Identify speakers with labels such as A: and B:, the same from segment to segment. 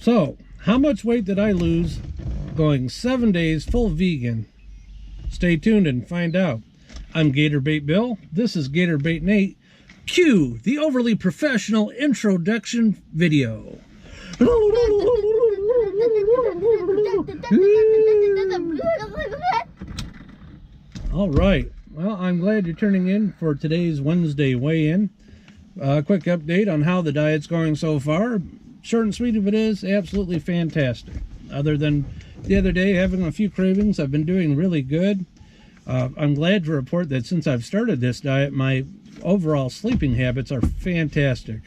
A: So, how much weight did I lose going 7 days full vegan? Stay tuned and find out. I'm Gator Bait Bill. This is Gator Bait Nate. Cue the overly professional introduction video. All right. Well, I'm glad you're turning in for today's Wednesday weigh-in. Quick update on how the diet's going so far. Short and sweet if it is, absolutely fantastic. Other than the other day having a few cravings, I've been doing really good. I'm glad to report that since I've started this diet, my overall sleeping habits are fantastic.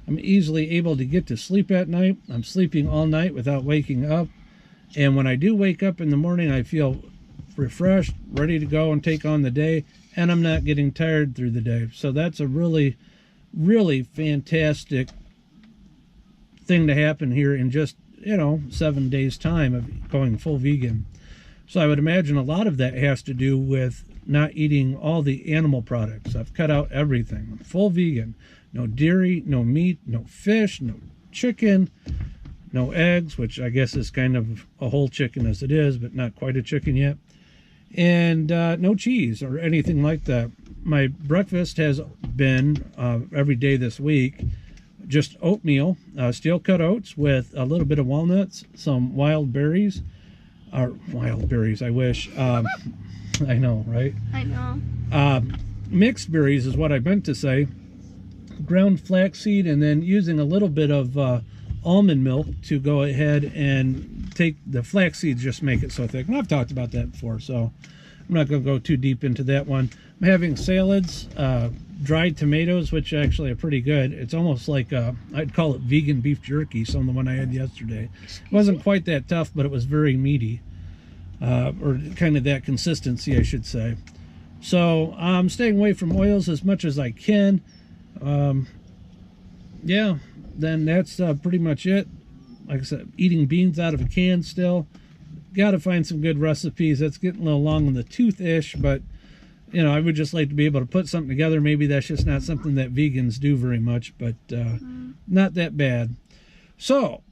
A: I'm easily able to get to sleep at night. I'm sleeping all night without waking up. And when I do wake up in the morning, I feel refreshed, ready to go and take on the day, and I'm not getting tired through the day. So that's a really, really fantastic thing to happen here in just, 7 days time of going full vegan. So I would imagine a lot of that has to do with not eating all the animal products. I've cut out everything. I'm full vegan. No dairy, no meat, no fish, no chicken, no eggs, which I guess is kind of a whole chicken as it is, but not quite a chicken yet. And no cheese or anything like that. My breakfast has been, every day this week, just oatmeal, steel cut oats with a little bit of walnuts, some wild berries, or wild berries, I wish. I know, right?
B: I know.
A: Mixed berries is what I meant to say. Ground flaxseed, and then using a little bit of almond milk to go ahead and take the flax seeds, just make it so thick. And I've talked about that before, so I'm not going to go too deep into that one. I'm having salads, dried tomatoes, which actually are pretty good. It's almost like, I'd call it vegan beef jerky, some of the one I had yesterday. It wasn't quite that tough, but it was very meaty, or kind of that consistency, I should say. So I'm staying away from oils as much as I can. Yeah, then that's pretty much it. Like I said, eating beans out of a can still. Got to find some good recipes. That's getting a little long in the tooth-ish, but I would just like to be able to put something together. Maybe that's just not something that vegans do very much, but not that bad. So,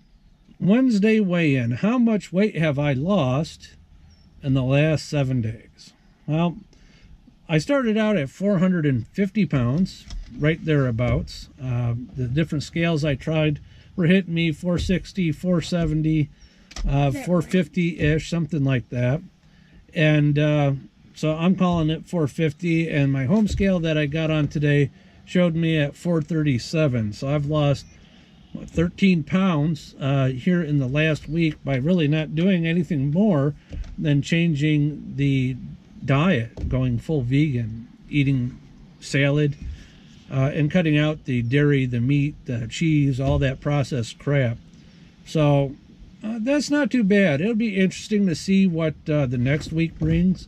A: Wednesday weigh-in. How much weight have I lost in the last 7 days? Well, I started out at 450 pounds, right thereabouts. The different scales I tried were hitting me 460, 470, 450-ish, something like that. And so I'm calling it 450, and my home scale that I got on today showed me at 437. So I've lost 13 pounds here in the last week by really not doing anything more than changing the diet, going full vegan, eating salad, and cutting out the dairy, the meat, the cheese, all that processed crap. So that's not too bad. It'll be interesting to see what the next week brings.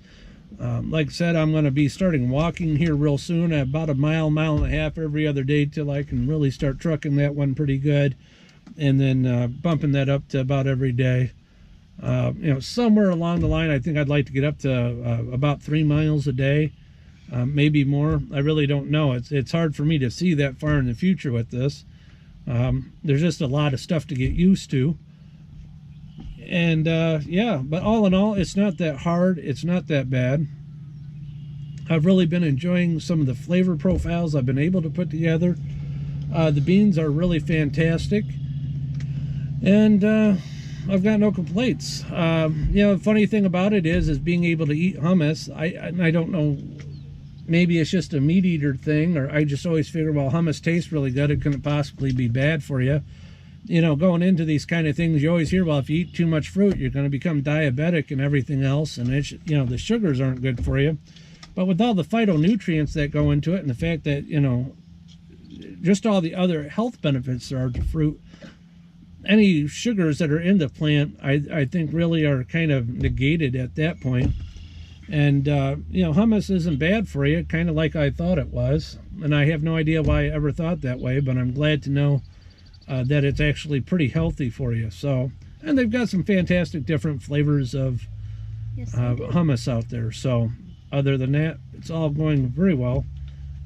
A: Like I said, I'm going to be starting walking here real soon at about a mile, mile and a half every other day till I can really start trucking that one pretty good, and then bumping that up to about every day. Somewhere along the line, I think I'd like to get up to about 3 miles a day, maybe more. I really don't know. It's hard for me to see that far in the future with this. There's just a lot of stuff to get used to. And yeah, but all in all, it's not that hard. It's not that bad. I've really been enjoying some of the flavor profiles I've been able to put together. The beans are really fantastic. And I've got no complaints. The funny thing about it is being able to eat hummus. I don't know, maybe it's just a meat eater thing, or I just always figure, well, hummus tastes really good. It couldn't possibly be bad for you. Going into these kind of things, you always hear, well, if you eat too much fruit, you're going to become diabetic and everything else, and it's, the sugars aren't good for you. But with all the phytonutrients that go into it, and the fact that, just all the other health benefits there are to fruit, any sugars that are in the plant, I think really are kind of negated at that point. And, hummus isn't bad for you, kind of like I thought it was. And I have no idea why I ever thought that way, but I'm glad to know that it's actually pretty healthy for you. So, and they've got some fantastic different flavors of hummus out there. So, other than that, it's all going very well.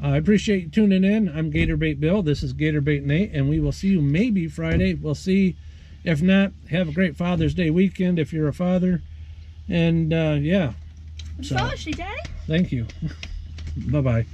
A: I appreciate you tuning in. I'm Gator Bait Bill. This is Gator Bait Nate, and we will see you maybe Friday. We'll see If not, have a great Father's Day weekend if you're a father. And yeah.
B: So, Daddy.
A: Thank you. Bye-bye.